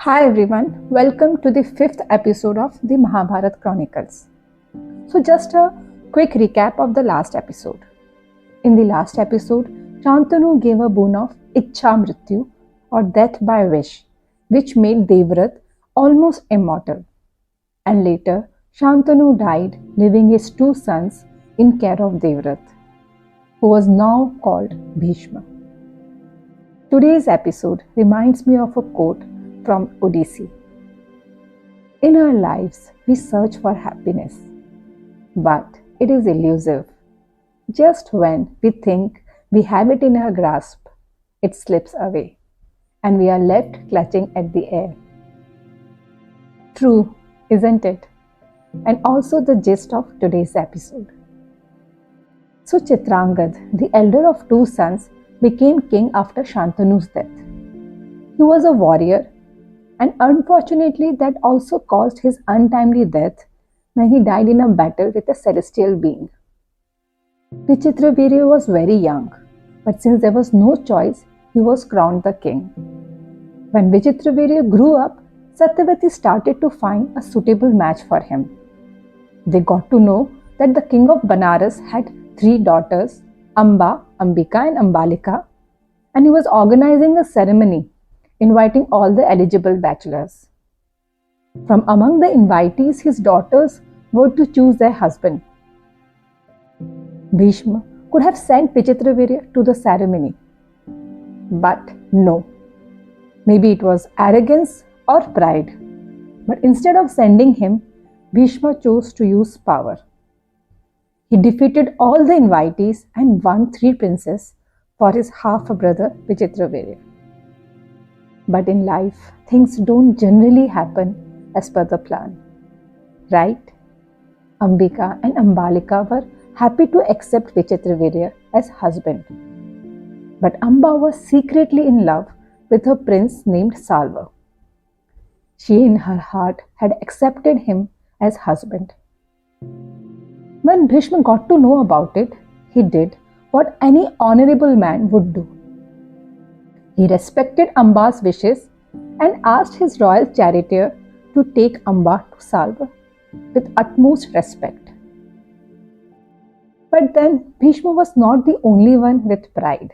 Hi everyone, welcome to the fifth episode of the Mahabharata Chronicles. So, just a quick recap of the last episode. In the last episode, Shantanu gave a boon of Ichha Mrityu or death by wish, which made Devrat almost immortal. And later, Shantanu died, leaving his two sons in care of Devrat, who was now called Bhishma. Today's episode reminds me of a quote from Odyssey. In our lives, we search for happiness, but it is elusive. Just when we think we have it in our grasp, it slips away, and we are left clutching at the air. True, isn't it? And also the gist of today's episode. So Chitrangad, the elder of two sons, became king after Shantanu's death. He was a warrior, and unfortunately that also caused his untimely death when he died in a battle with a celestial being. Vichitravirya was very young, but since there was no choice, he was crowned the king. When Vichitravirya grew up, Satyavati started to find a suitable match for him. They got to know that the king of Banaras had three daughters, Amba, Ambika and Ambalika, and he was organizing a ceremony inviting all the eligible bachelors. From among the invitees, his daughters were to choose their husband. Bishm could have sent Vichitravirya to the ceremony, but no. Maybe it was arrogance or pride, but instead of sending him, Bhishma chose to use power. He defeated all the invitees and won three princes for his half-brother Vichitravirya. But in life, things don't generally happen as per the plan, right? Ambika and Ambalika were happy to accept Vichitravirya as husband. But Amba was secretly in love with a prince named Salva. She in her heart had accepted him as husband. When Bhishma got to know about it, he did what any honorable man would do. He respected Amba's wishes and asked his royal charioteer to take Amba to Salva with utmost respect. But then Bhishma was not the only one with pride.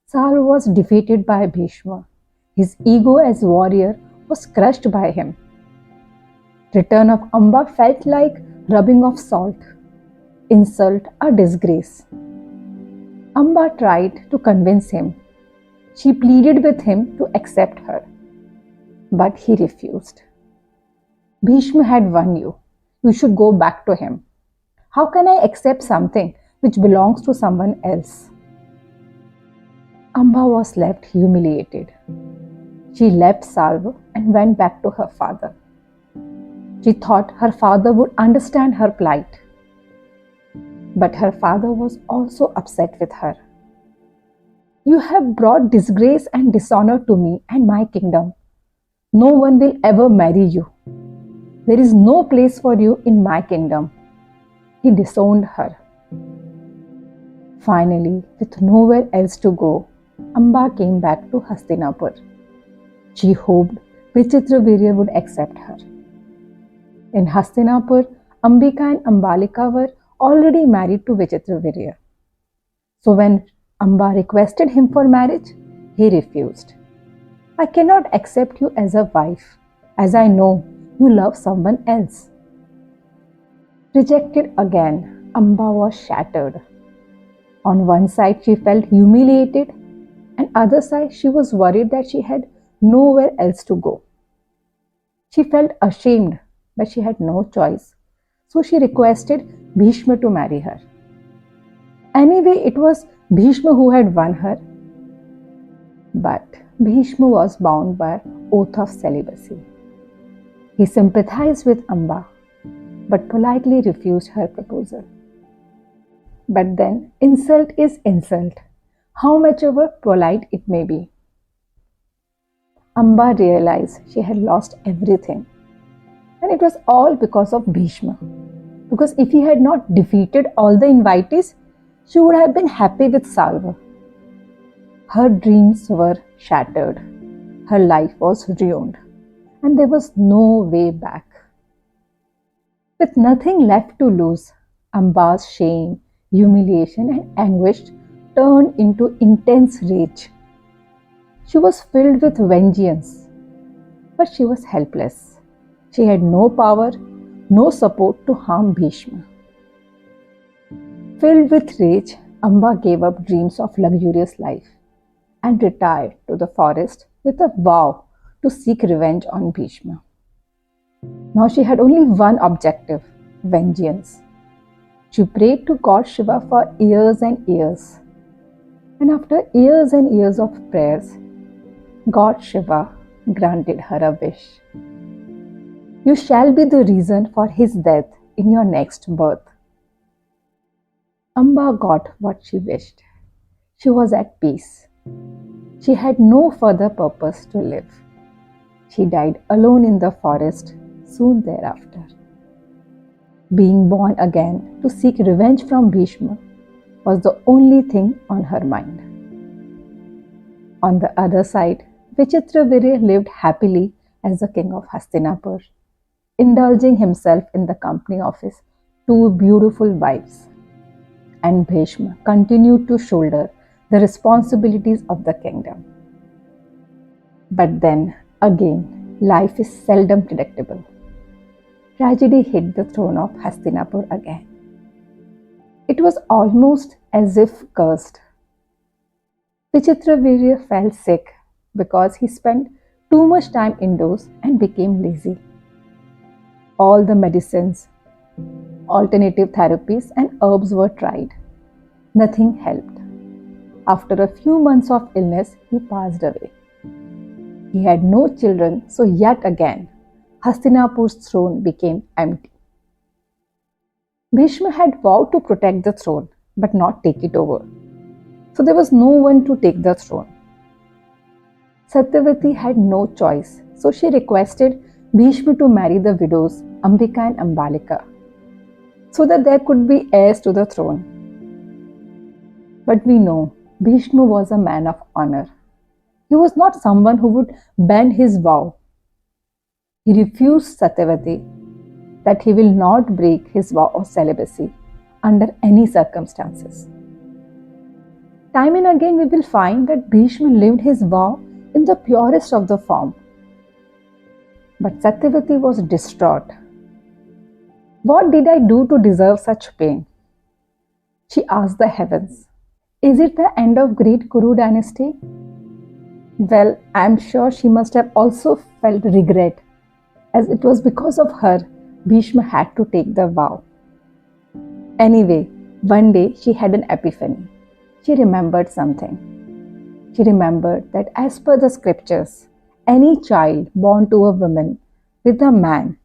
Salva was defeated by Bhishma. His ego as warrior was crushed by him. Return of Amba felt like rubbing of salt, insult or disgrace. Amba tried to convince him. She pleaded with him to accept her, but he refused. Bhishma had won you. You should go back to him. How can I accept something which belongs to someone else? Amba was left humiliated. She left Salva and went back to her father. She thought her father would understand her plight. But her father was also upset with her. You have brought disgrace and dishonor to me and my kingdom. No one will ever marry you. There is no place for you in my kingdom. He disowned her. Finally, with nowhere else to go, Amba came back to Hastinapur. She hoped Vichitravirya would accept her. In Hastinapur, Ambika and Ambalika were already married to Vichitravirya. So when Amba requested him for marriage, he refused. I cannot accept you as a wife, as I know you love someone else. Rejected again, Amba was shattered. On one side, she felt humiliated, and other side, she was worried that she had nowhere else to go. She felt ashamed, but she had no choice. So she requested Bhishma to marry her. Anyway, it was Bhishma who had won her. But Bhishma was bound by oath of celibacy. He sympathized with Amba, but politely refused her proposal. But then, insult is insult, how much ever polite it may be. Amba realized she had lost everything. And it was all because of Bhishma. Because if he had not defeated all the invitees, she would have been happy with Salva. Her dreams were shattered. Her life was ruined. and there was no way back. With nothing left to lose, Amba's shame, humiliation, and anguish turned into intense rage. She was filled with vengeance, but she was helpless. She had no power, no support to harm Bhishma. Filled with rage, Amba gave up dreams of luxurious life and retired to the forest with a vow to seek revenge on Bhishma. Now she had only one objective: vengeance. She prayed to God Shiva for years and years. And after years and years of prayers, God Shiva granted her a wish. You shall be the reason for his death in your next birth. Amba got what she wished. She was at peace. She had no further purpose to live. She died alone in the forest soon thereafter. Being born again to seek revenge from Bhishma was the only thing on her mind. On the other side, Vichitravirya lived happily as the king of Hastinapur, indulging himself in the company of his two beautiful wives. And Bhishma continued to shoulder the responsibilities of the kingdom. But then again, life is seldom predictable. Tragedy hit the throne of Hastinapur again. It was almost as if cursed. Vichitravirya fell sick because he spent too much time indoors and became lazy. All the medicines, alternative therapies, and herbs were tried. Nothing helped. After a few months of illness, he passed away. He had no children, so yet again, Hastinapur's throne became empty. Bhishma had vowed to protect the throne, but not take it over. So there was no one to take the throne. Satyavati had no choice, so she requested Bhishma to marry the widows Ambika and Ambalika, so that there could be heirs to the throne. But we know Bhishma was a man of honor. He was not someone who would bend his vow. He refused Satyavati that he will not break his vow of celibacy under any circumstances. Time and again we will find that Bhishma lived his vow in the purest of the form. But Satyavati was distraught. What did I do to deserve such pain? She asked the heavens. Is it the end of great Kuru dynasty? Well, I am sure she must have also felt regret, as it was because of her Bhishma had to take the vow. Anyway, one day she had an epiphany. She remembered something. She remembered that as per the scriptures, any child born to a woman with a man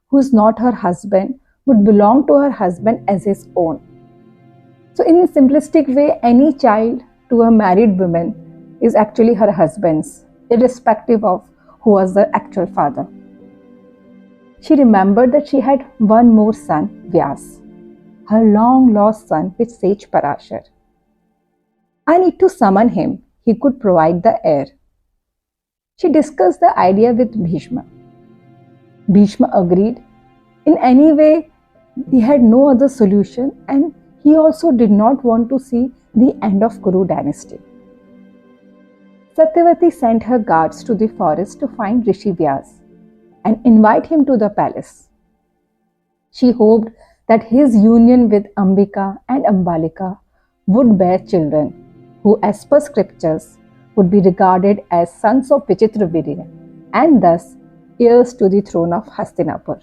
who is not her husband would belong to her husband as his own. So in a simplistic way, any child to a married woman is actually her husband's, irrespective of who was the actual father. She remembered that she had one more son, Vyas, her long-lost son with sage Parashar. I need to summon him. He could provide the heir. She discussed the idea with Bhishma. Bhishma agreed. In any way, he had no other solution, and he also did not want to see the end of Kuru dynasty. Satyavati sent her guards to the forest to find Rishi Vyas and invite him to the palace. She hoped that his union with Ambika and Ambalika would bear children who, as per scriptures, would be regarded as sons of Vichitravirya and thus heirs to the throne of Hastinapur.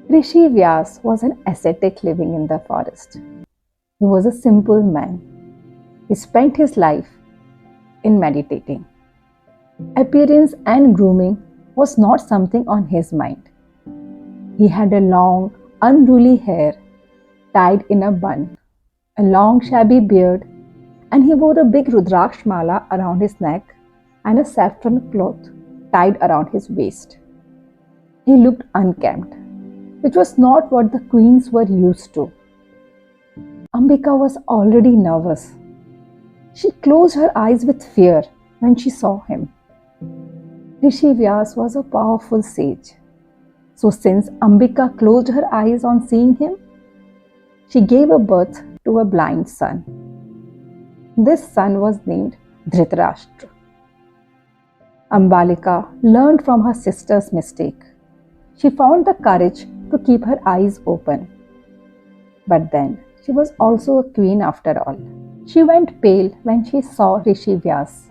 Rishi Vyas was an ascetic living in the forest. He was a simple man. He spent his life in meditating. Appearance and grooming was not something on his mind. He had a long, unruly hair tied in a bun, a long shabby beard, and he wore a big Rudraksh mala around his neck and a saffron cloth tied around his waist. He looked unkempt, which was not what the queens were used to. Ambika was already nervous. She closed her eyes with fear when she saw him. Rishi Vyas was a powerful sage. So, since Ambika closed her eyes on seeing him, she gave a birth to a blind son. This son was named Dhritarashtra. Ambalika learned from her sister's mistake. She found the courage to keep her eyes open. But then, she was also a queen after all. She went pale when she saw Rishi Vyas.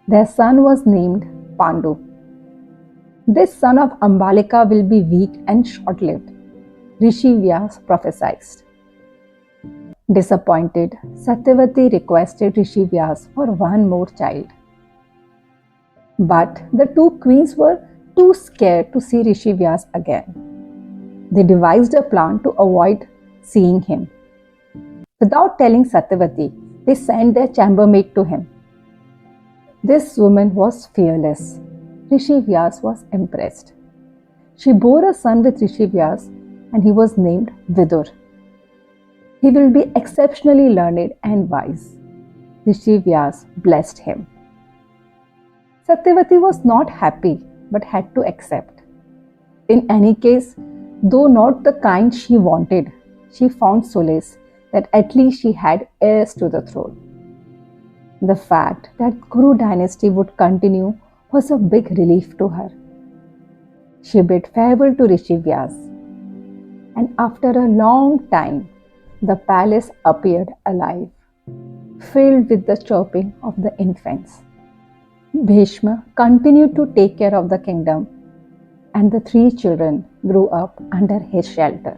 Their son was named Pandu. This son of Ambalika will be weak and short-lived, Rishi Vyas prophesied. Disappointed, Satyavati requested Rishi Vyas for one more child. But the two queens were too scared to see Rishi Vyas again. They devised a plan to avoid seeing him. Without telling Satyavati, they sent their chambermaid to him. This woman was fearless. Rishi Vyas was impressed. She bore a son with Rishi Vyas and he was named Vidur. He will be exceptionally learned and wise. Rishi Vyas blessed him. Satyavati was not happy but had to accept. In any case, though not the kind she wanted, she found solace that at least she had heirs to the throne. The fact that Kuru dynasty would continue was a big relief to her. She bid farewell to Rishi Vyas, and after a long time, the palace appeared alive, filled with the chirping of the infants. Bhishma continued to take care of the kingdom, and the three children grew up under his shelter.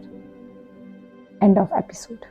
End of episode.